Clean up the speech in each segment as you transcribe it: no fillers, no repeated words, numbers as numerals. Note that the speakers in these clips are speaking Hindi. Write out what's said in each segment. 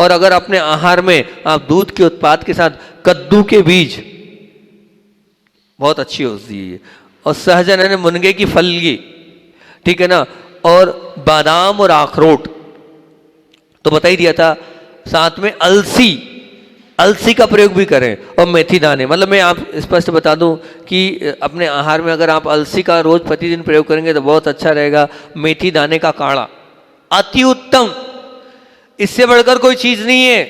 और अगर अपने आहार में आप दूध के उत्पाद के साथ कद्दू के बीज, बहुत अच्छी औषधि है, और सहजन यानी मुनगे की फली, ठीक है ना, और बादाम और अखरोट तो बता ही दिया था। साथ में अलसी, अलसी का प्रयोग भी करें, और मेथी दाने। मतलब मैं आप स्पष्ट बता दूं कि अपने आहार में अगर आप अलसी का रोज प्रतिदिन प्रयोग करेंगे तो बहुत अच्छा रहेगा। मेथी दाने का काढ़ा अति उत्तम, इससे बढ़कर कोई चीज नहीं है।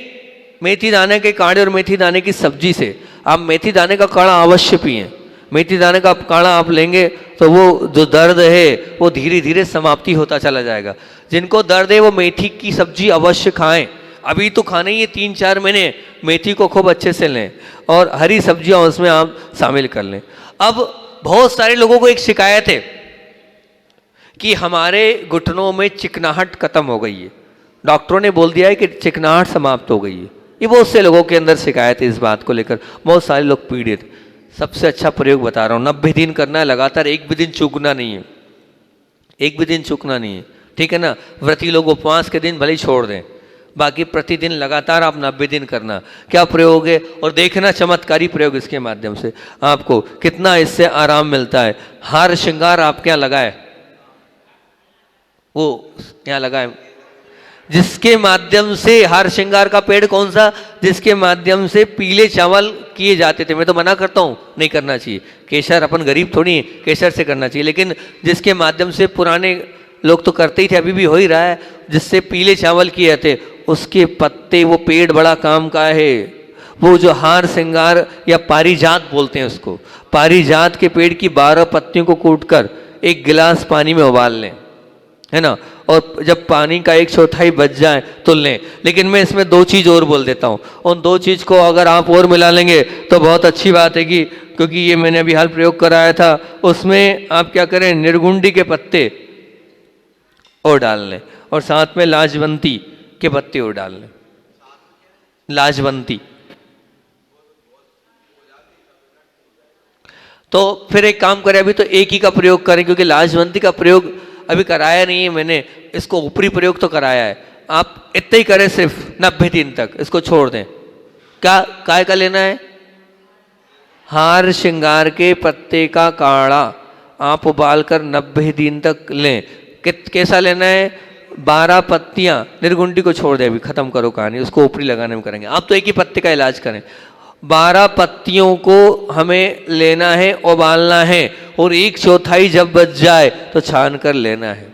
मेथी दाने के काढ़े और मेथी दाने की सब्जी से आप मेथी दाने का काढ़ा अवश्य पिएं। मेथी दाने का काढ़ा आप लेंगे तो वो जो दर्द है वो धीरे धीरे समाप्ति होता चला जाएगा। जिनको दर्द है वो मेथी की सब्जी अवश्य खाएं। अभी तो खाने ही 3-4 महीने मेथी को खूब अच्छे से लें और हरी सब्जियां उसमें आप शामिल कर लें। अब बहुत सारे लोगों को एक शिकायत है कि हमारे घुटनों में चिकनाहट खत्म हो गई है, डॉक्टरों ने बोल दिया है कि चिकनाहट समाप्त हो गई है। ये बहुत से लोगों के अंदर शिकायत है इस बात को लेकर, बहुत सारे लोग पीड़ित। सबसे अच्छा प्रयोग बता रहा हूँ, 90 दिन करना है लगातार, एक भी दिन चूकना नहीं है, एक भी दिन चूकना नहीं है, ठीक है ना। व्रती लोग उपवास के दिन भले ही छोड़ दें, बाकी प्रतिदिन लगातार आप 90 दिन करना। क्या प्रयोग है, और देखना चमत्कारी प्रयोग इसके माध्यम से आपको कितना इससे आराम मिलता है। हार श्रृंगार आपके यहाँ लगाए, वो यहाँ लगाए, जिसके माध्यम से हार श्रृंगार का पेड़ कौन सा, जिसके माध्यम से पीले चावल किए जाते थे। मैं तो मना करता हूँ, नहीं करना चाहिए। केसर, अपन गरीब थोड़ी है, केसर से करना चाहिए, लेकिन जिसके माध्यम से पुराने लोग तो करते ही थे, अभी भी हो ही रहा है, जिससे पीले चावल किए जाते, उसके पत्ते, वो पेड़ बड़ा काम का है। वो जो हार श्रृंगार या पारिजात बोलते हैं उसको, पारिजात के पेड़ की 12 पत्तियों को कूटकर 1 गिलास पानी में उबाल लें, है ना, और जब पानी का 1/4 बच जाए तो लें। लेकिन मैं इसमें 2 चीज़ और बोल देता हूँ, उन 2 चीज़ को अगर आप और मिला लेंगे तो बहुत अच्छी बात है कि, क्योंकि ये मैंने अभी हाल प्रयोग कराया था। उसमें आप क्या करें, निर्गुंडी के पत्ते और डाल लें, और साथ में लाजवंती के पत्ते और डाल लें। लाजवंती तो फिर एक काम करें, अभी तो एक ही का प्रयोग करें, क्योंकि लाजवंती का प्रयोग अभी कराया नहीं है मैंने, इसको ऊपरी प्रयोग तो कराया है। आप इतना ही करें, सिर्फ 90 दिन तक इसको छोड़ दें। क्या काय का लेना है, हार श्रृंगार के पत्ते का काढ़ा आप उबाल कर 90 दिन तक लें। कैसा लेना है, 12 पत्तियां, निर्गुंडी को छोड़ दें, अभी खत्म करो कहानी, उसको ऊपरी लगाने में करेंगे। आप तो एक ही पत्ते का इलाज करें। 12 पत्तियों को हमें लेना है, उबालना है, और 1/4 जब बच जाए तो छान कर लेना है।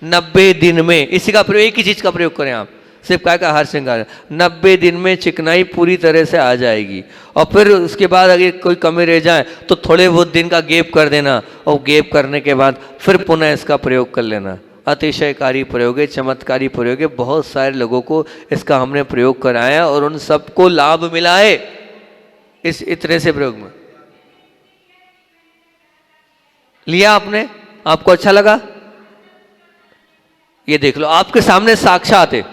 90 दिन में इसी का प्रयोग, एक ही चीज का प्रयोग करें आप, सिर्फ काय का हार श्रृंगार। 90 दिन में चिकनाई पूरी तरह से आ जाएगी, और फिर उसके बाद अगर कोई कमी रह जाए तो थोड़े बहुत दिन का गैप कर देना, और गैप करने के बाद फिर पुनः इसका प्रयोग कर लेना। अतिशयकारी प्रयोग है, चमत्कारी प्रयोग है। बहुत सारे लोगों को इसका हमने प्रयोग कराया और उन सबको लाभ मिला है इस इतने से प्रयोग में। लिया आपने, आपको अच्छा लगा, ये देख लो आपके सामने साक्षात है।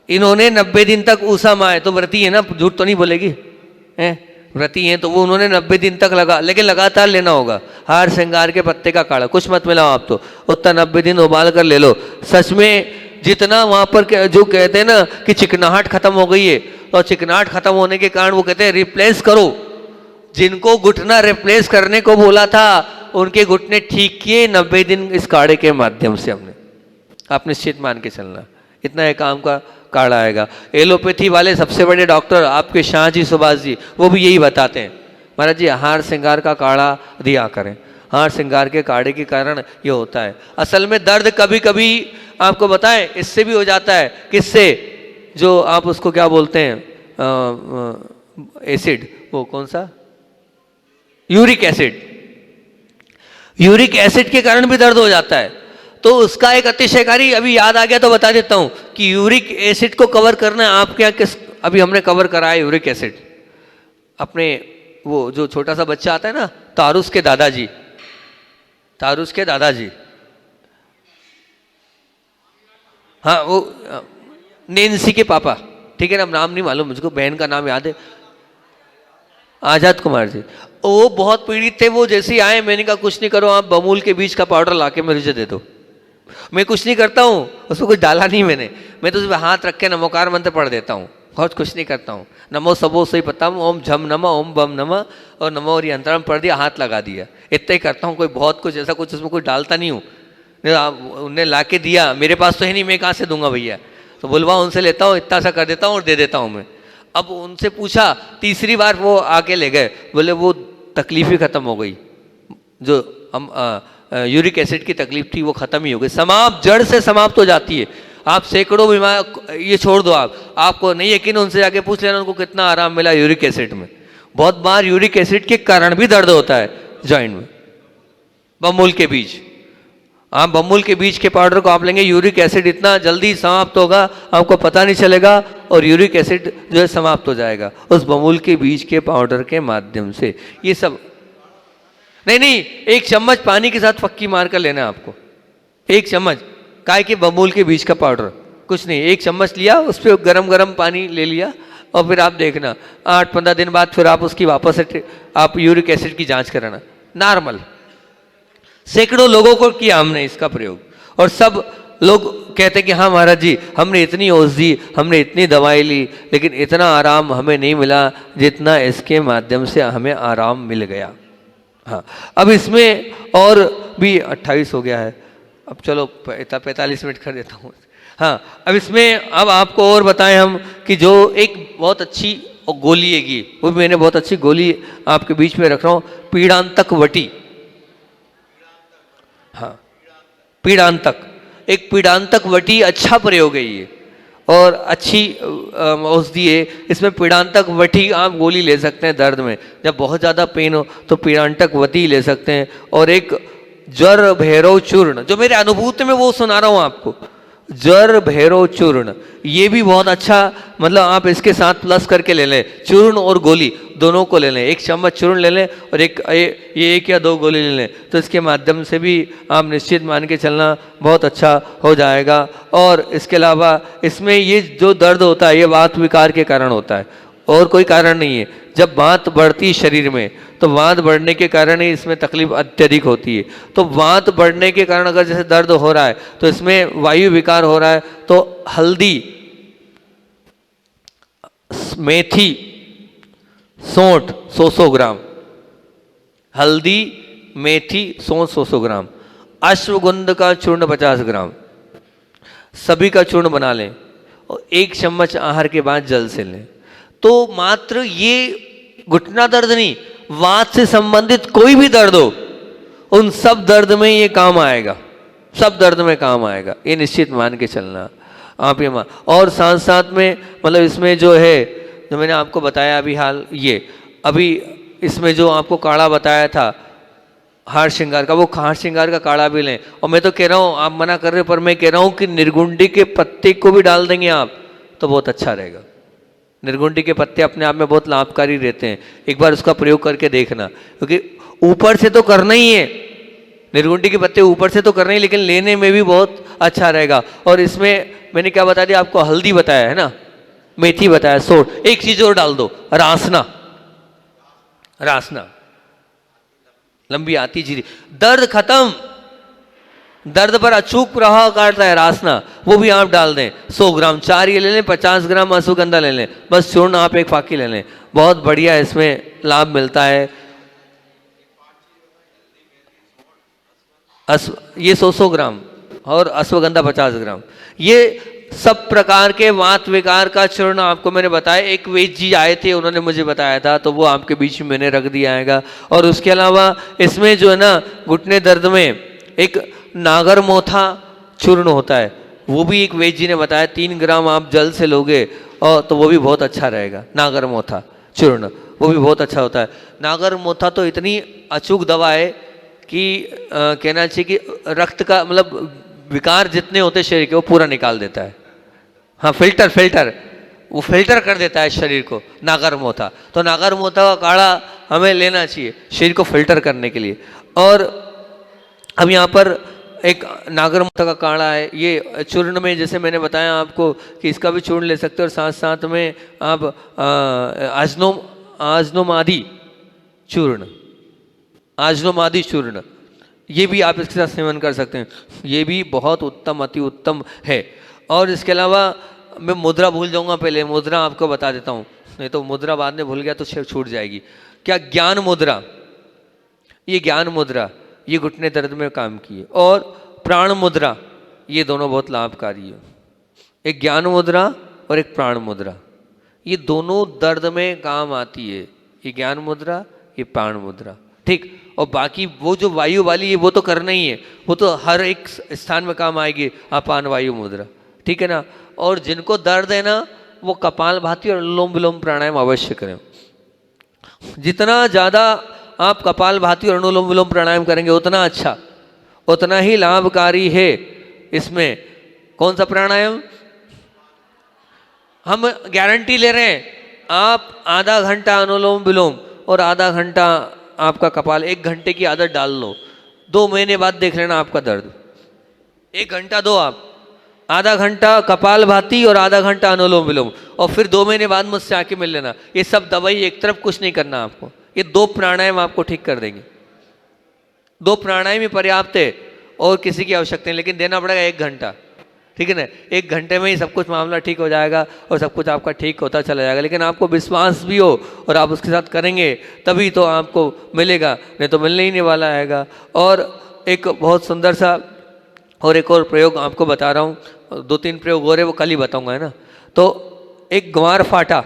इन्होंने 90 दिन तक ऊषा माए, तो व्रती है ना, झूठ तो नहीं बोलेगी, हैं व्रती हैं, तो वो उन्होंने 90 दिन तक लगा, लेकिन लगातार लेना होगा। हार श्रृंगार के पत्ते का काढ़ा, कुछ मत मिलाओ आप, तो उतना 90 दिन उबाल कर ले लो। सच में जितना वहां पर जो कहते हैं ना कि चिकनाहट खत्म हो गई है, और चिकनाहट खत्म होने के कारण वो कहते हैं रिप्लेस करो। जिनको घुटना रिप्लेस करने को बोला था उनके घुटने ठीक किए 90 दिन इस काढ़े के माध्यम से हमने। आप निश्चित मान के चलना, इतना एक काम का काढ़ा आएगा। एलोपैथी वाले सबसे बड़े डॉक्टर आपके शाह जी, सुभाष जी, वो भी यही बताते हैं, महाराज जी हार श्रृंगार का काढ़ा दिया करें। हार श्रृंगार के काढ़े के कारण ये होता है। असल में दर्द कभी कभी आपको बताएं इससे भी हो जाता है, किससे, जो आप उसको क्या बोलते हैं, एसिड, वो कौन सा, यूरिक एसिड। यूरिक एसिड के कारण भी दर्द हो जाता है। तो उसका एक अतिशयकारी अभी याद आ गया तो बता देता हूं कि यूरिक एसिड को कवर करना है आपके यहाँ किस, अभी हमने कवर कराया यूरिक एसिड अपने, वो जो छोटा सा बच्चा आता है ना, तारुस के दादाजी, तारुस के दादाजी, हाँ वो नैन्सी के पापा, ठीक है ना, नाम नहीं मालूम मुझको, बहन का नाम याद है, आजाद कुमार जी। वो बहुत पीड़ित थे। वो जैसे ही आए मैंने कहा कुछ नहीं करो, आप बमूल के बीज का पाउडर लाके मुझे दे दो। मैं कुछ नहीं करता हूँ, उसमें कुछ डाला नहीं मैंने, मैं तो सिर्फ हाथ रख के नमोकार मंत्र पढ़ देता हूँ, बहुत कुछ नहीं करता हूँ। नमो सबो सही पता ओम झम नमः ओम बम नमः और नमो और यंत्रम पढ़ दिया, हाथ लगा दिया, इतना ही करता हूँ। कोई बहुत कुछ ऐसा कुछ उसमें कुछ डालता नहीं हूँ। उन्हें ला के दिया, मेरे पास तो है नहीं, मैं कहाँ से दूंगा भैया, तो बुलवा उनसे लेता हूँ, इतना सा कर देता हूँ और दे देता हूँ मैं। अब उनसे पूछा, तीसरी बार वो आके ले गए, बोले वो तकलीफ ही खत्म हो गई, जो हम यूरिक एसिड की तकलीफ थी वो खत्म ही हो गई, समाप्त, जड़ से समाप्त हो जाती है। आप सैकड़ों बीमार, ये छोड़ दो, आपको नहीं यकीन उनसे जाके पूछ लेना उनको कितना आराम मिला यूरिक एसिड में। बहुत बार यूरिक एसिड के कारण भी दर्द होता है जॉइंट में। बमूल के बीज, आप बमूल के बीज के पाउडर को आप लेंगे, यूरिक एसिड इतना जल्दी समाप्त होगा आपको पता नहीं चलेगा, और यूरिक एसिड जो है समाप्त हो जाएगा उस बमूल के बीज के पाउडर के माध्यम से। ये सब नहीं, एक चम्मच पानी के साथ फक्की मार कर लेना है आपको, एक चम्मच काय के बमूल के बीज का पाउडर, कुछ नहीं, एक चम्मच लिया, उस पर गरम गरम पानी ले लिया, और फिर आप देखना 8-15 दिन बाद फिर आप उसकी वापस आप यूरिक एसिड की जांच कराना, नॉर्मल। सैकड़ों लोगों को किया हमने इसका प्रयोग, और सब लोग कहते कि हाँ महाराज जी हमने इतनी औषधि, हमने इतनी दवाई ली, लेकिन इतना आराम हमें नहीं मिला जितना इसके माध्यम से हमें आराम मिल गया। हाँ, अब इसमें और भी 28 हो गया है, अब चलो 45 मिनट कर देता हूँ। हाँ, अब इसमें अब आपको और बताएं हम कि जो एक बहुत अच्छी गोली है, वो भी मैंने बहुत अच्छी गोली आपके बीच में रख रहा हूँ, पीड़ांतक वटी। हाँ, पीड़ांतक, एक पीड़ांतक वटी अच्छा प्रयोग है ये, और अच्छी औषधि है। इसमें पीड़ांतक वटी आप गोली ले सकते हैं दर्द में, जब बहुत ज़्यादा पेन हो तो पीड़ांतक वटी ले सकते हैं। और एक ज्वर भैरव चूर्ण, जो मेरे अनुभूति में वो सुना रहा हूँ आपको, ज्वर भैरव चूर्ण, ये भी बहुत अच्छा, मतलब आप इसके साथ प्लस करके ले लें, चूर्ण और गोली दोनों को ले लें, एक चम्मच चूर्ण ले लें और ये 1 या 2 गोली ले लें, तो इसके माध्यम से भी आप निश्चित मान के चलना बहुत अच्छा हो जाएगा। और इसके अलावा इसमें ये जो दर्द होता है ये वात विकार के कारण होता है, और कोई कारण नहीं है। जब वात बढ़ती शरीर में तो वात बढ़ने के कारण ही इसमें तकलीफ अत्यधिक होती है। तो वात बढ़ने के कारण अगर जैसे दर्द हो रहा है तो इसमें वायु विकार हो रहा है, तो हल्दी, मेथी, सौंठ 100 ग्राम, हल्दी, मेथी, सौंठ 100 ग्राम, अश्वगंध का चूर्ण 50 ग्राम, सभी का चूर्ण बना लें और 1 चम्मच आहार के बाद जल से लें। तो मात्र ये घुटना दर्द नहीं, वात से संबंधित कोई भी दर्द हो, उन सब दर्द में ये काम आएगा, सब दर्द में काम आएगा, ये निश्चित मान के चलना आप ये मान। और साथ साथ में मतलब इसमें जो है, जो मैंने आपको बताया अभी हाल, ये अभी इसमें जो आपको काढ़ा बताया था हार श्रृंगार का, वो हार श्रृंगार का काढ़ा भी लें। और मैं तो कह रहा हूँ, आप मना कर रहे हो, पर मैं कह रहा हूँ कि निर्गुंडी के पत्ते को भी डाल देंगे आप तो बहुत अच्छा रहेगा। निर्गुंडी के पत्ते अपने आप में बहुत लाभकारी रहते हैं, एक बार उसका प्रयोग करके देखना, क्योंकि ऊपर से तो करना ही है, निर्गुंडी के पत्ते ऊपर से तो करना ही, लेकिन लेने में भी बहुत अच्छा रहेगा। और इसमें मैंने क्या बता दिया आपको, हल्दी बताया है ना, मेथी बताया, सोट, एक चीज और डाल दो, रासना, रासना लंबी आती जीरी, दर्द खत्म, दर्द पर अचूक प्रभाव काटता है रासना, वो भी आप डाल दें। 100 ग्राम, 4 ये ले लें, 50 ग्राम अश्वगंधा ले लें, बस चूर्ण आप 1 फाकी ले लें, बहुत बढ़िया इसमें लाभ मिलता है। ये 100 ग्राम और अश्वगंधा 50 ग्राम, ये सब प्रकार के वात विकार का चूर्ण आपको मैंने बताया। एक वैद्य जी आए थे, उन्होंने मुझे बताया था, तो वो आपके बीच में मैंने रख दिया आएगा। और उसके अलावा इसमें जो है ना, घुटने दर्द में एक नागर मोथा चूर्ण होता है, वो भी एक वैद्य जी ने बताया, 3 ग्राम आप जल से लोगे और तो वो भी बहुत अच्छा रहेगा। नागर मोथा चूर्ण वो भी बहुत अच्छा होता है। नागर मोथा तो इतनी अचूक दवा है कि कहना चाहिए कि रक्त का मतलब विकार जितने होते शरीर के वो पूरा निकाल देता है। हाँ, फिल्टर वो फिल्टर कर देता है शरीर को, नागर मोथा। तो नागर मोथा का काढ़ा हमें लेना चाहिए शरीर को फिल्टर करने के लिए। और अब यहाँ पर एक नागर मोथा का काढ़ा है, ये चूर्ण में जैसे मैंने बताया आपको कि इसका भी चूर्ण ले सकते हो, और साथ साथ में आप आजनोमादि चूर्ण, आजनोमादि चूर्ण, ये भी आप इसके साथ सेवन कर सकते हैं, ये भी बहुत उत्तम, अति उत्तम है। और इसके अलावा मैं मुद्रा भूल जाऊंगा, पहले मुद्रा आपको बता देता हूँ, नहीं तो मुद्रा बाद में भूल गया तो छूट जाएगी। क्या? ज्ञान मुद्रा। ये ज्ञान मुद्रा ये घुटने दर्द में काम की है। और प्राण मुद्रा, ये दोनों बहुत लाभकारी है। एक ज्ञान मुद्रा और एक प्राण मुद्रा, ये दोनों दर्द में काम आती है। ये ज्ञान मुद्रा, ये प्राण मुद्रा, ठीक। और बाकी वो जो वायु वाली है वो तो करना ही है, वो तो हर एक स्थान में काम आएगी, अपान वायु मुद्रा, ठीक है ना। और जिनको दर्द है ना वो कपालभाति और अनुलोम विलोम प्राणायाम अवश्य करें। जितना ज़्यादा आप कपालभाति और अनुलोम विलोम प्राणायाम करेंगे उतना अच्छा, उतना ही लाभकारी है। इसमें कौन सा प्राणायाम? हम गारंटी ले रहे हैं, आप आधा घंटा अनुलोम विलोम और आधा घंटा आपका कपाल, 1 घंटे की आदत डाल लो, 2 महीने बाद देख लेना आपका दर्द। 1 घंटा दो आप, आधा घंटा कपाल भाती और आधा घंटा अनुलोम विलोम, और फिर 2 महीने बाद मुझसे आके मिल लेना। ये सब दवाई एक तरफ, कुछ नहीं करना आपको, ये 2 प्राणायाम आपको ठीक कर देंगे। 2 प्राणायाम ही पर्याप्त है और किसी की आवश्यकता नहीं, लेकिन देना पड़ेगा 1 घंटा, ठीक है ना। 1 घंटे में ही सब कुछ मामला ठीक हो जाएगा और सब कुछ आपका ठीक होता चला जाएगा। लेकिन आपको विश्वास भी हो और आप उसके साथ करेंगे तभी तो आपको मिलेगा, नहीं तो मिलने ही नहीं वाला आएगा। और एक बहुत सुंदर सा और एक और प्रयोग आपको बता रहा हूँ, 2-3 प्रयोग और है, वो कल ही बताऊँगा, है ना। तो एक ग्वार फाटा,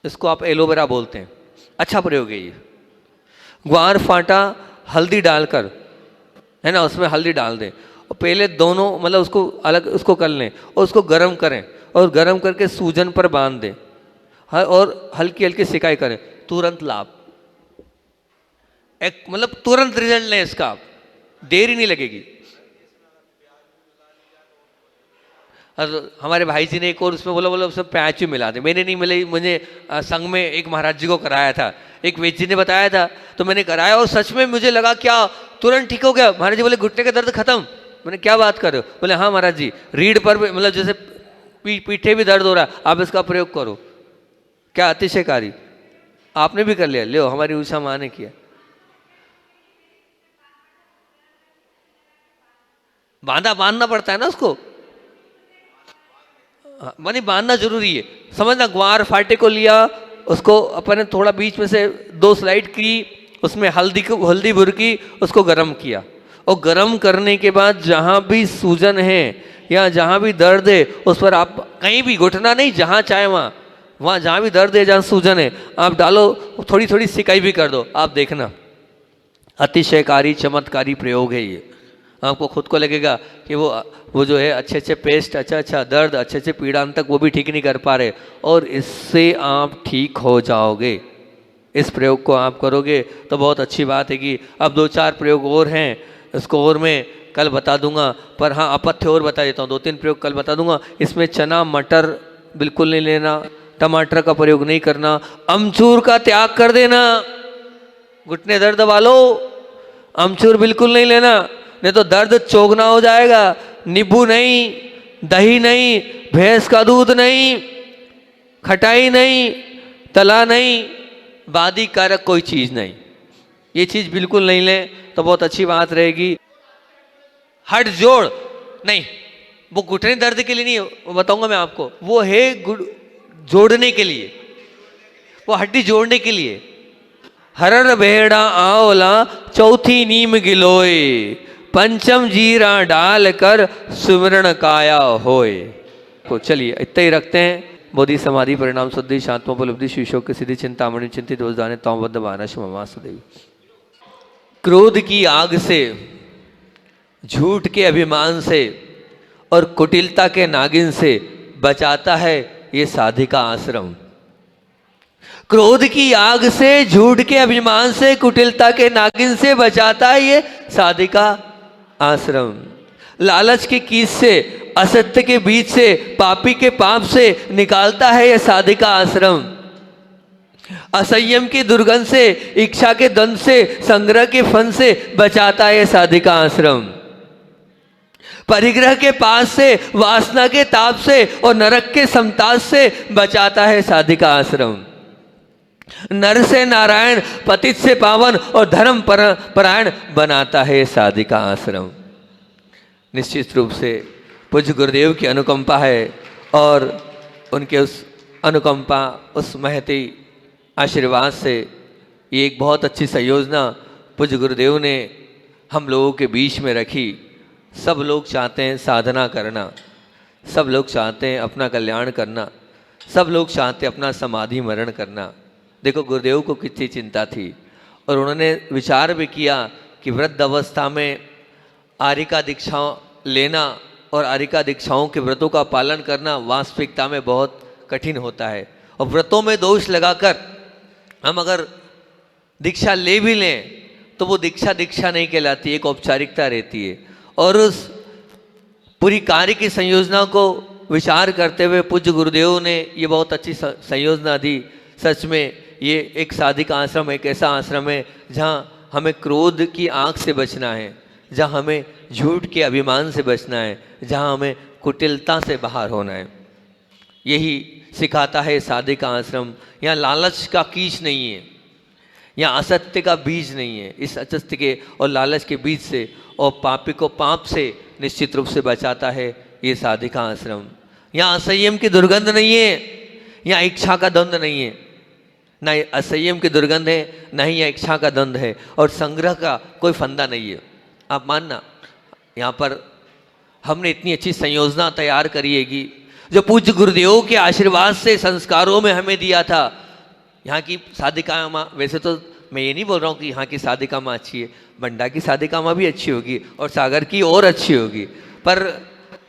इसको आप एलोवेरा बोलते हैं, अच्छा प्रयोग है ये। ग्वार फाटा हल्दी डालकर, है ना, उसमें हल्दी डाल दें और पहले दोनों मतलब उसको अलग उसको कर लें और उसको गर्म करें और गर्म करके सूजन पर बांध दें और हल्की हल्की सिकाई करें, तुरंत लाभ, एक मतलब तुरंत रिजल्ट लें इसका, देरी नहीं लगेगी। हमारे भाई जी ने एक और उसमें बोला उसमें प्याज भी मिला दे, मैंने नहीं मिले, मुझे संघ में एक महाराज जी को कराया था, एक वेद जी ने बताया था, तो मैंने कराया और सच में मुझे लगा क्या तुरंत ठीक हो गया। महाराज जी बोले घुटने का दर्द खत्म। मैंने क्या बात कर रहे हो? बोले हाँ महाराज जी, रीढ़ पर मतलब जैसे पीठे भी दर्द हो रहा है, आप इसका प्रयोग करो। क्या अतिशयकारी, आपने भी कर लिया, ले हमारी उषा माँ ने किया। बांधना पड़ता है ना उसको, मानी बांधना जरूरी है, समझना। ग्वार फाटे को लिया, उसको अपने थोड़ा बीच में से 2 स्लाइड की, उसमें हल्दी बुरकी, उसको गर्म किया और गर्म करने के बाद जहाँ भी सूजन है या जहाँ भी दर्द है उस पर आप कहीं भी, घुटना नहीं, जहाँ चाहे वहाँ जहाँ भी दर्द है, जहाँ सूजन है, आप डालो, थोड़ी थोड़ी सिकाई भी कर दो, आप देखना अतिशयकारी चमत्कारी प्रयोग है ये। आपको खुद को लगेगा कि वो जो है अच्छे पेस्ट, अच्छा दर्द, अच्छे पीड़ांत तक वो भी ठीक नहीं कर पा रहे, और इससे आप ठीक हो जाओगे। इस प्रयोग को आप करोगे तो बहुत अच्छी बात है। कि अब 2-4 प्रयोग और हैं, इसको और मैं कल बता दूंगा, पर हाँ अपथ्य और बता देता हूँ, 2-3 प्रयोग कल बता दूंगा। इसमें चना मटर बिल्कुल नहीं लेना, टमाटर का प्रयोग नहीं करना, अमचूर का त्याग कर देना। घुटने दर्द वालों, अमचूर बिल्कुल नहीं लेना, नहीं तो दर्द चौगना हो जाएगा। नींबू नहीं, दही नहीं, भैंस का दूध नहीं, खटाई नहीं, तला नहीं, बादी कारक कोई चीज़ नहीं, ये चीज़ बिल्कुल नहीं लें तो बहुत अच्छी बात रहेगी। हट जोड़ नहीं, वो घुटने दर्द के लिए नहीं, वो बताऊंगा मैं आपको, वो है जोड़ने के लिए, वो हड्डी जोड़ने के लिए। हरर भेड़ा आंवला चौथी नीम गिलोय, पंचम जीरा डाल कर सुमरण काया होय। तो चलिए इतना ही रखते हैं। बोधि समाधि परिणाम शुद्धि शांतमोपलब्धि शिशो की सिद्धि चिंतामणि चिंतित वजदाने तौबद्ध बानश ममासदेवी। क्रोध की आग से, झूठ के अभिमान से और कुटिलता के नागिन से बचाता है ये साधिका आश्रम। क्रोध की आग से, झूठ के अभिमान से, कुटिलता के नागिन से बचाता है ये साधिका आश्रम। लालच के कीस से, असत्य के बीच से, पापी के पाप से निकालता है यह साधिका आश्रम। असंयम की दुर्गंध से, इच्छा के द्वंद से, संग्रह के फन से बचाता है यह साधिका आश्रम। परिग्रह के पास से, वासना के ताप से और नरक के समताप से बचाता है साधिका आश्रम। नर से नारायण, पतित से पावन और धर्म परायण बनाता है साधिका आश्रम। निश्चित रूप से पूज्य गुरुदेव की अनुकंपा है और उनके उस अनुकंपा, उस महती आशीर्वाद से ये एक बहुत अच्छी संयोजना पूज्य गुरुदेव ने हम लोगों के बीच में रखी। सब लोग चाहते हैं साधना करना, सब लोग चाहते हैं अपना कल्याण करना, सब लोग चाहते हैं अपना समाधि मरण करना। देखो गुरुदेव को कितनी चिंता थी और उन्होंने विचार भी किया कि वृद्ध अवस्था में आरिका दीक्षा लेना और आरिका दीक्षाओं के व्रतों का पालन करना वास्तविकता में बहुत कठिन होता है। और व्रतों में दोष लगाकर हम अगर दीक्षा ले भी लें तो वो दीक्षा दीक्षा नहीं कहलाती, एक औपचारिकता रहती है। और उस पूरी कार्य की संयोजना को विचार करते हुए पूज्य गुरुदेव ने ये बहुत अच्छी संयोजना दी। सच में ये एक साधिका आश्रम एक ऐसा आश्रम है जहाँ हमें क्रोध की आँख से बचना है, जहाँ हमें झूठ के अभिमान से बचना है, जहाँ हमें कुटिलता से बाहर होना है। यही सिखाता है साधिका आश्रम। यहाँ लालच का कीच नहीं है, यहाँ असत्य का बीज नहीं है। इस असत्य के और लालच के बीज से और पापी को पाप से निश्चित रूप से बचाता है ये साधिका आश्रम। यहाँ असंयम की दुर्गंध नहीं है, यहाँ इच्छा का द्वंद्व नहीं है, ना ही असंयम की दुर्गंध है, ना ही यहाँ इच्छा का द्वंद्व है, और संग्रह का कोई फंदा नहीं है। आप मानना, यहाँ पर हमने इतनी अच्छी संयोजना तैयार करी है कि जो पूज्य गुरुदेव के आशीर्वाद से संस्कारों में हमें दिया था। यहाँ की साधिका माँ, वैसे तो मैं ये नहीं बोल रहा हूँ कि यहाँ की साधिका माँ अच्छी है, बंडा की साधिका माँ भी अच्छी होगी और सागर की और अच्छी होगी, पर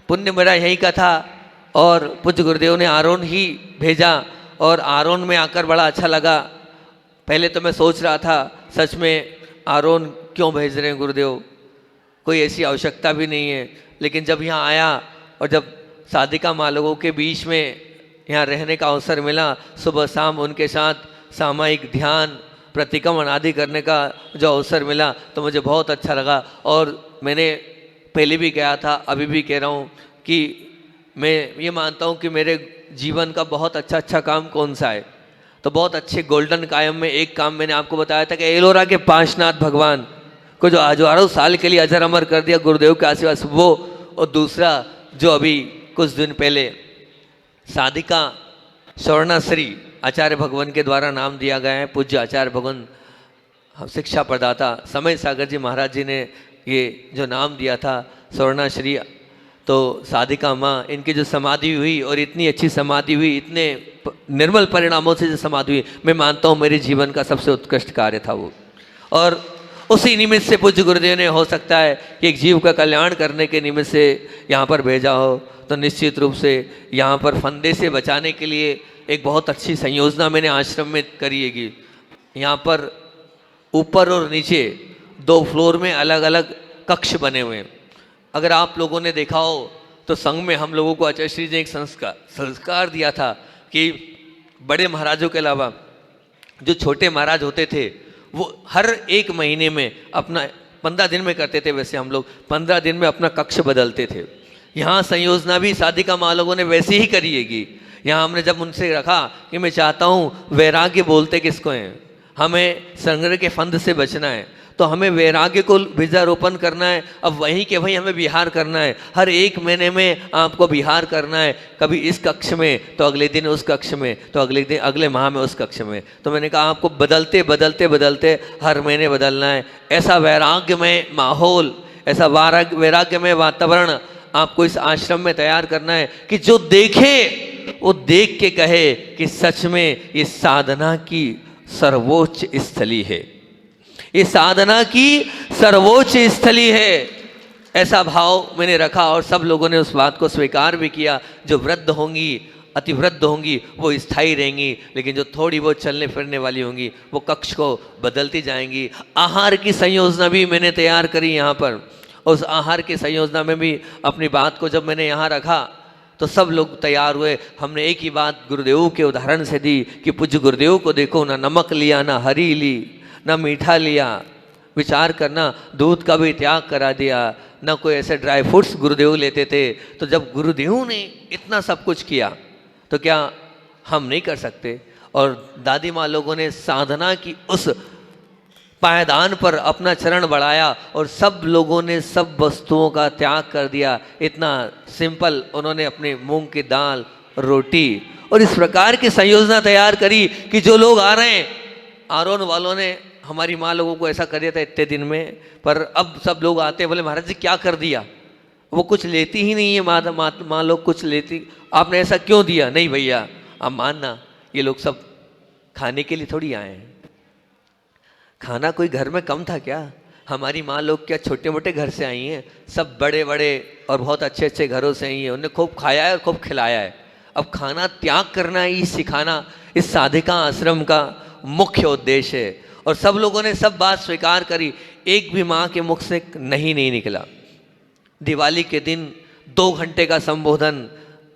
पुण्य मेरा यहीं का था। और पूज्य गुरुदेव ने आरोन ही भेजा और आरोन में आकर बड़ा अच्छा लगा। पहले तो मैं सोच रहा था सच में आरोन क्यों भेज रहे हैं गुरुदेव, कोई ऐसी आवश्यकता भी नहीं है। लेकिन जब यहाँ आया और जब साधिका माँ लोगों के बीच में यहाँ रहने का अवसर मिला, सुबह शाम उनके साथ सामूहिक ध्यान प्रतिक्रमण आदि करने का जो अवसर मिला, तो मुझे बहुत अच्छा लगा। और मैंने पहले भी कहा था, अभी भी कह रहा हूँ कि मैं ये मानता हूँ कि मेरे जीवन का बहुत अच्छा काम कौन सा है, तो बहुत अच्छे गोल्डन कायम में एक काम मैंने आपको बताया था कि एलोरा के पांचनाथ भगवान को जो हजारों साल के लिए अजर अमर कर दिया गुरुदेव के आशीर्वाद से, वो। और दूसरा जो अभी कुछ दिन पहले साधिका स्वर्णाश्री आचार्य भगवान के द्वारा नाम दिया गया है। पूज्य आचार्य भगवान शिक्षा प्रदाता समय सागर जी महाराज जी ने ये जो नाम दिया था स्वर्णाश्री, तो साधिका माँ, इनकी जो समाधि हुई और इतनी अच्छी समाधि हुई, इतने निर्मल परिणामों से जो समाधि हुई, मैं मानता हूँ मेरे जीवन का सबसे उत्कृष्ट कार्य था वो। और उसी निमित्त से पूज्य गुरुदेव ने हो सकता है कि एक जीव का कल्याण करने के निमित्त से यहाँ पर भेजा हो, तो निश्चित रूप से यहाँ पर फंदे से बचाने के लिए एक बहुत अच्छी संयोजना मैंने आश्रम में करी है कि यहाँ पर ऊपर और नीचे 2 फ्लोर में अलग अलग कक्ष बने हुए हैं। अगर आप लोगों ने देखा हो तो संघ में हम लोगों को आचार्य श्री जी ने एक संस्कार दिया था कि बड़े महाराजों के अलावा जो छोटे महाराज होते थे वो हर 1 महीने में अपना 15 दिन में करते थे, वैसे हम लोग 15 दिन में अपना कक्ष बदलते थे। यहाँ संयोजना भी साधिका माँ लोगों ने वैसे ही करी है कि यहाँ हमने जब उनसे रखा कि मैं चाहता हूँ वैराग्य बोलते किसको हैं, हमें संग्रह के फंद से बचना है, तो हमें वैराग्य को बीजारोपण करना है। अब वहीं के वहीं हमें विहार करना है, हर 1 महीने में आपको विहार करना है, कभी इस कक्ष में तो अगले दिन उस कक्ष में, तो अगले दिन अगले माह में उस कक्ष में। तो मैंने कहा आपको बदलते बदलते बदलते हर महीने बदलना है। ऐसा वैराग्यमय माहौल, ऐसा वैराग्यमय वातावरण आपको इस आश्रम में तैयार करना है कि जो देखे वो देख के कहे कि सच में ये साधना की सर्वोच्च स्थली है, ये साधना की सर्वोच्च स्थली है। ऐसा भाव मैंने रखा और सब लोगों ने उस बात को स्वीकार भी किया। जो वृद्ध होंगी, अति वृद्ध होंगी, वो स्थायी रहेंगी, लेकिन जो थोड़ी बहुत चलने फिरने वाली होंगी वो कक्ष को बदलती जाएंगी। आहार की संयोजना भी मैंने तैयार करी यहाँ पर। उस आहार की संयोजना में भी अपनी बात को जब मैंने यहाँ रखा तो सब लोग तैयार हुए। हमने एक ही बात गुरुदेव के उदाहरण से दी कि पूज्य गुरुदेव को देखो, ना नमक लिया, ना हरी ली, ना मीठा लिया। विचार करना, दूध का भी त्याग करा दिया, ना कोई ऐसे ड्राई फ्रूट्स गुरुदेव लेते थे। तो जब गुरुदेव ने इतना सब कुछ किया तो क्या हम नहीं कर सकते? और दादी माँ लोगों ने साधना की उस पायदान पर अपना चरण बढ़ाया और सब लोगों ने सब वस्तुओं का त्याग कर दिया। इतना सिंपल उन्होंने अपने मूंग की दाल, रोटी और इस प्रकार की संयोजना तैयार करी कि जो लोग आ रहे हैं, आरोन वालों ने हमारी माँ लोगों को ऐसा कर दिया था इतने दिन में, पर अब सब लोग आते हैं, बोले महाराज जी क्या कर दिया, वो कुछ लेती ही नहीं है, माँ लोग कुछ लेती, आपने ऐसा क्यों दिया। नहीं भैया आप मानना, ये लोग सब खाने के लिए थोड़ी आए हैं, खाना कोई घर में कम था क्या, हमारी माँ लोग क्या छोटे मोटे घर से आई हैं, सब बड़े बड़े और बहुत अच्छे अच्छे घरों से आई हैं, उन्हें खूब खाया है और खूब खिलाया है। अब खाना त्याग करना ही सिखाना इस साधिका आश्रम का मुख्य उद्देश्य है। और सब लोगों ने सब बात स्वीकार करी, एक भी माँ के मुख से नहीं निकला। दिवाली के दिन 2 घंटे का संबोधन,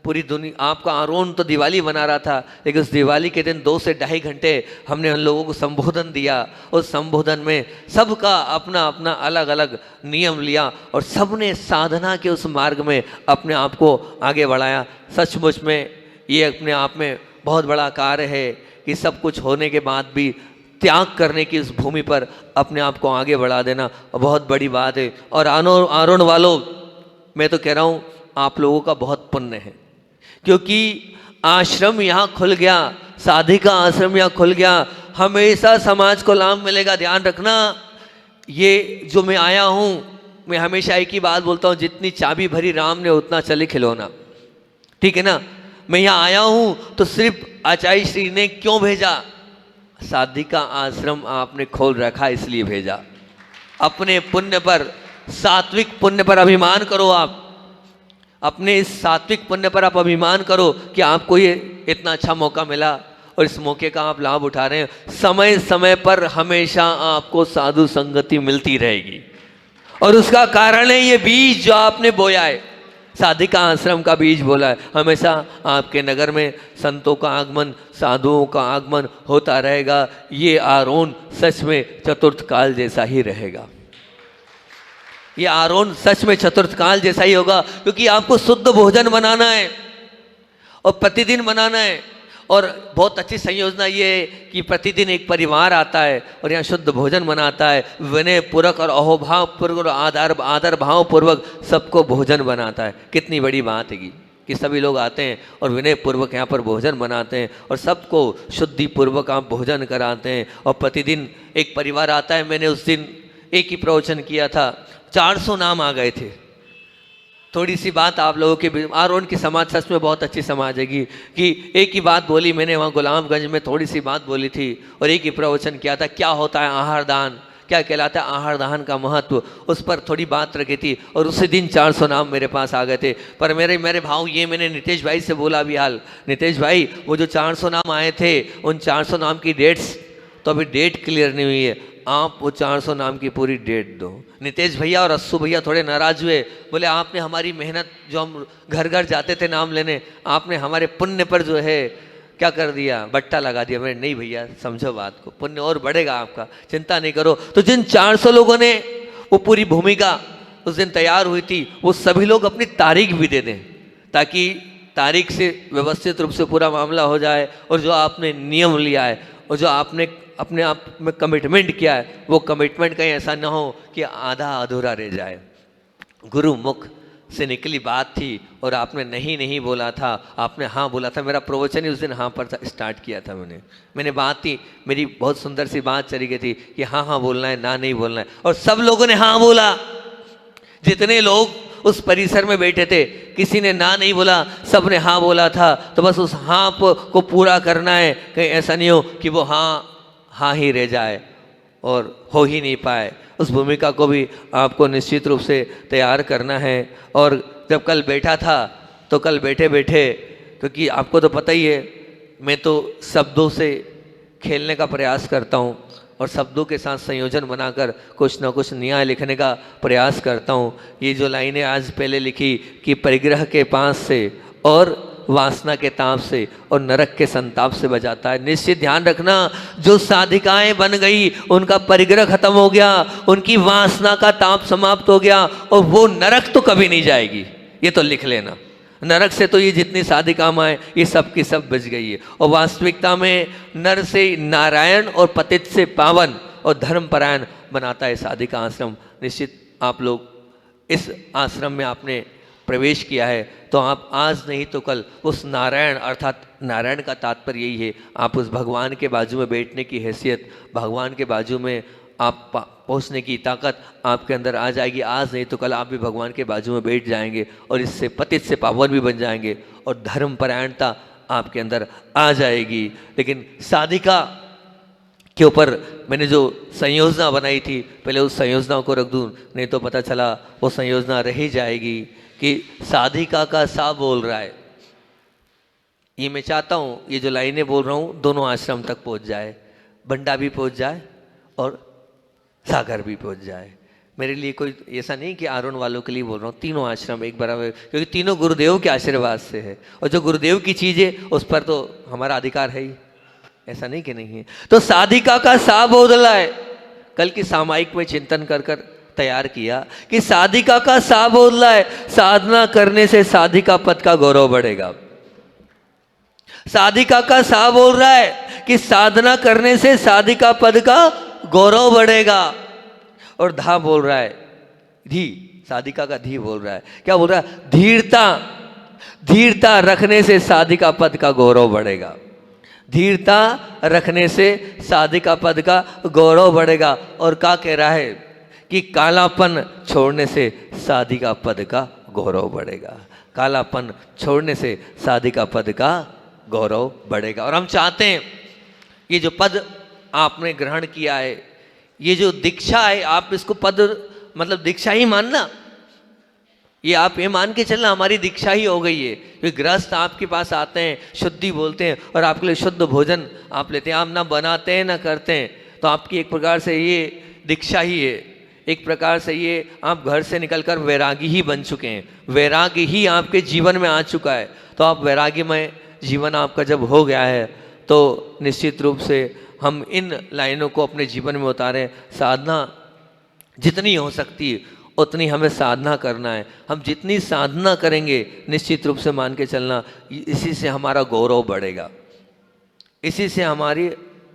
पूरी दुनिया, आपका आरोन तो दिवाली मना रहा था, लेकिन उस दिवाली के दिन 2 से 2.5 घंटे हमने उन लोगों को संबोधन दिया। उस संबोधन में सबका अपना अपना अलग अलग नियम लिया और सबने साधना के उस मार्ग में अपने आप को आगे बढ़ाया। सचमुच में ये अपने आप में बहुत बड़ा कार्य है कि सब कुछ होने के बाद भी त्याग करने की उस भूमि पर अपने आप को आगे बढ़ा देना बहुत बड़ी बात है। और आरोन वालों, मैं तो कह रहा हूँ आप लोगों का बहुत पुण्य है, क्योंकि आश्रम यहाँ खुल गया, साधिका आश्रम यहाँ खुल गया, हमेशा समाज को लाभ मिलेगा। ध्यान रखना, ये जो मैं आया हूँ, मैं हमेशा एक ही बात बोलता हूँ, जितनी चाबी भरी राम ने उतना चले खिलौना, ठीक है ना। मैं यहाँ आया हूँ तो सिर्फ आचार्य श्री ने क्यों भेजा, साधिका आश्रम आपने खोल रखा इसलिए भेजा। अपने पुण्य पर, सात्विक पुण्य पर अभिमान करो, आप अपने इस सात्विक पुण्य पर आप अभिमान करो कि आपको ये इतना अच्छा मौका मिला और इस मौके का आप लाभ उठा रहे हैं। समय समय पर हमेशा आपको साधु संगति मिलती रहेगी और उसका कारण है ये बीज जो आपने बोया है, साधिका आश्रम का बीज बोला है। हमेशा आपके नगर में संतों का आगमन, साधुओं का आगमन होता रहेगा। ये आरोन सच में चतुर्थ काल जैसा ही रहेगा, ये आरोन सच में चतुर्थ काल जैसा ही होगा, क्योंकि आपको शुद्ध भोजन बनाना है और प्रतिदिन बनाना है। और बहुत अच्छी संयोजना ये है कि प्रतिदिन एक परिवार आता है और यहाँ शुद्ध भोजन बनाता है, विनय पूर्वक और अहोभाव पूर्वक और आदर भाव पूर्वक सबको भोजन बनाता है। कितनी बड़ी बात है कि सभी लोग आते हैं और विनय पूर्वक यहाँ पर भोजन बनाते हैं और सबको शुद्धि पूर्वक आप भोजन कराते हैं। और प्रतिदिन एक परिवार आता है। मैंने उस दिन एक ही प्रवचन किया था, 400 नाम आ गए थे। थोड़ी सी बात आप लोगों के, आरोन की समाज सच में बहुत अच्छी समाज है कि एक ही बात बोली मैंने, वहाँ गुलामगंज में थोड़ी सी बात बोली थी और एक ही प्रवचन किया था, क्या होता है आहार दान, क्या कहलाता है आहार दान का महत्व, उस पर थोड़ी बात रखी थी। और उसी दिन 400 नाम मेरे पास आ गए थे। पर मेरे भाव, ये मैंने नितेश भाई से बोला भी हाल, नितेश भाई वो जो 400 नाम आए थे, उन 400 नाम की डेट्स तो अभी डेट क्लियर नहीं हुई है, आप वो 400 नाम की पूरी डेट दो। नितेश भैया और अस्सू भैया थोड़े नाराज हुए, बोले आपने हमारी मेहनत, जो हम घर घर जाते थे नाम लेने, आपने हमारे पुण्य पर जो है क्या कर दिया, बट्टा लगा दिया। मैंने नहीं भैया, समझो बात को, पुण्य और बढ़ेगा आपका, चिंता नहीं करो। तो जिन 400 लोगों ने वो पूरी भूमिका उस दिन तैयार हुई थी, वो सभी लोग अपनी तारीख भी दे दें, ताकि तारीख से व्यवस्थित रूप से पूरा मामला हो जाए। और जो आपने नियम लिया है और जो आपने अपने आप में कमिटमेंट किया है, वो कमिटमेंट कहीं ऐसा ना हो कि आधा अधूरा रह जाए। गुरु मुख से निकली बात थी और आपने नहीं बोला था, आपने हाँ बोला था। मेरा प्रवचन ही उस दिन हाँ पर स्टार्ट किया था। मैंने बात थी, मेरी बहुत सुंदर सी बात चली गई थी कि हाँ बोलना है, ना नहीं बोलना है, और सब लोगों ने हाँ बोला। जितने लोग उस परिसर में बैठे थे, किसी ने ना नहीं बोला, सब ने हाँ बोला था। तो बस उस हाँ को पूरा करना है, कहीं ऐसा नहीं हो कि वो हाँ ही रह जाए और हो ही नहीं पाए। उस भूमिका को भी आपको निश्चित रूप से तैयार करना है। और जब कल बैठा था तो कल बैठे क्योंकि आपको तो पता ही है, मैं तो शब्दों से खेलने का प्रयास करता हूँ और शब्दों के साथ संयोजन बनाकर कुछ ना कुछ न्याय लिखने का प्रयास करता हूँ। ये जो लाइनें आज पहले लिखी कि परिग्रह के पास से और वासना के ताप से और नरक के संताप से बचाता है। निश्चित ध्यान रखना, जो साधिकाएं बन गई उनका परिग्रह खत्म हो गया, उनकी वासना का ताप समाप्त हो गया और वो नरक तो कभी नहीं जाएगी, ये तो लिख लेना। नरक से तो ये जितनी साधिका माँ ये सब की सब बच गई है। और वास्तविकता में नर से नारायण और पतित से पावन और धर्मपरायण बनाता है साधिका आश्रम। निश्चित आप लोग इस आश्रम में आपने प्रवेश किया है तो आप आज नहीं तो कल उस नारायण, अर्थात नारायण का तात्पर्य यही है, आप उस भगवान के बाजू में बैठने की हैसियत, भगवान के बाजू में आप पहुँचने की ताकत आपके अंदर आ जाएगी। आज नहीं तो कल आप भी भगवान के बाजू में बैठ जाएंगे और इससे पतित से पावन भी बन जाएंगे और धर्मपरायणता आपके अंदर आ जाएगी। लेकिन साधिका के ऊपर मैंने जो संयोजना बनाई थी, पहले उस संयोजना को रख दूँ, नहीं तो पता चला वो संयोजना रह ही जाएगी कि साधिका का सा बोल रहा है। ये मैं चाहता हूँ ये जो लाइनें बोल रहा हूँ दोनों आश्रम तक पहुँच जाए, बंडा भी पहुँच जाए और सागर भी पहुँच जाए। मेरे लिए कोई ऐसा नहीं कि आरोन वालों के लिए बोल रहा हूँ, तीनों आश्रम एक बराबर, क्योंकि तीनों गुरुदेव के आशीर्वाद से है और जो गुरुदेव की चीज़ है उस पर तो हमारा अधिकार है ही, ऐसा नहीं कि नहीं है। तो साधिका का सा बोधला है, कल की सामायिक में चिंतन कर कर तैयार किया कि साधिका का सा बोधला है, साधना करने से साधिका पद का गौरव बढ़ेगा। साधिका का सा बोल रहा है कि साधना करने से साधिका पद का गौरव बढ़ेगा। और धा बोल रहा है, धी, साधिका का धी बोल रहा है, क्या बोल रहा है? धीरता, धीरता रखने से साधिका पद का गौरव बढ़ेगा। धीरता रखने से साधिका पद का गौरव बढ़ेगा। और क्या कह रहा है कि कालापन छोड़ने से साधिका पद का गौरव बढ़ेगा। कालापन छोड़ने से साधिका पद का गौरव बढ़ेगा। और हम चाहते हैं ये जो पद आपने ग्रहण किया है, ये जो दीक्षा है, आप इसको पद मतलब दीक्षा ही मानना, ये आप ये मान के चलना हमारी दीक्षा ही हो गई है। क्योंकि गृहस्थ आपके पास आते हैं, शुद्धि बोलते हैं और आपके लिए शुद्ध भोजन आप लेते हैं, आप ना बनाते हैं ना करते हैं, तो आपकी एक प्रकार से ये दीक्षा ही है। एक प्रकार से ये आप घर से निकलकर वैरागी ही बन चुके हैं, वैरागी ही आपके जीवन में आ चुका है। तो आप वैराग्यमय जीवन आपका जब हो गया है तो निश्चित रूप से हम इन लाइनों को अपने जीवन में उतारें। साधना जितनी हो सकती है उतनी हमें साधना करना है। हम जितनी साधना करेंगे निश्चित रूप से मान के चलना, इसी से हमारा गौरव बढ़ेगा, इसी से हमारी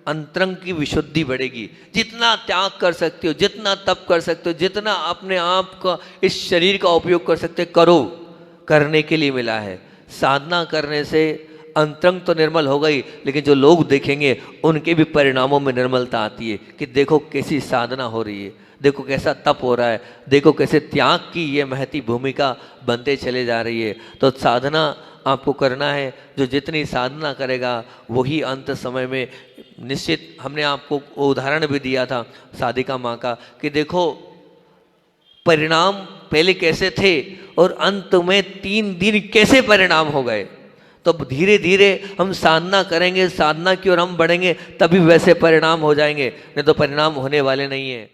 अंतरंग की विशुद्धि बढ़ेगी। जितना त्याग कर सकते हो, जितना तप कर सकते हो, जितना अपने आप का इस शरीर का उपयोग कर सकते हो, करो, करने के लिए मिला है। साधना करने से अंतरंग तो निर्मल हो गई, लेकिन जो लोग देखेंगे उनके भी परिणामों में निर्मलता आती है कि देखो कैसी साधना हो रही है, देखो कैसा तप हो रहा है, देखो कैसे त्याग की ये महती भूमिका बनते चले जा रही है। तो साधना आपको करना है, जो जितनी साधना करेगा वही अंत समय में निश्चित। हमने आपको उदाहरण भी दिया था साधिका माँ का कि देखो परिणाम पहले कैसे थे और अंत में 3 दिन कैसे परिणाम हो गए। तो धीरे धीरे हम साधना करेंगे, साधना की ओर हम बढ़ेंगे, तभी वैसे परिणाम हो जाएंगे, नहीं तो परिणाम होने वाले नहीं है।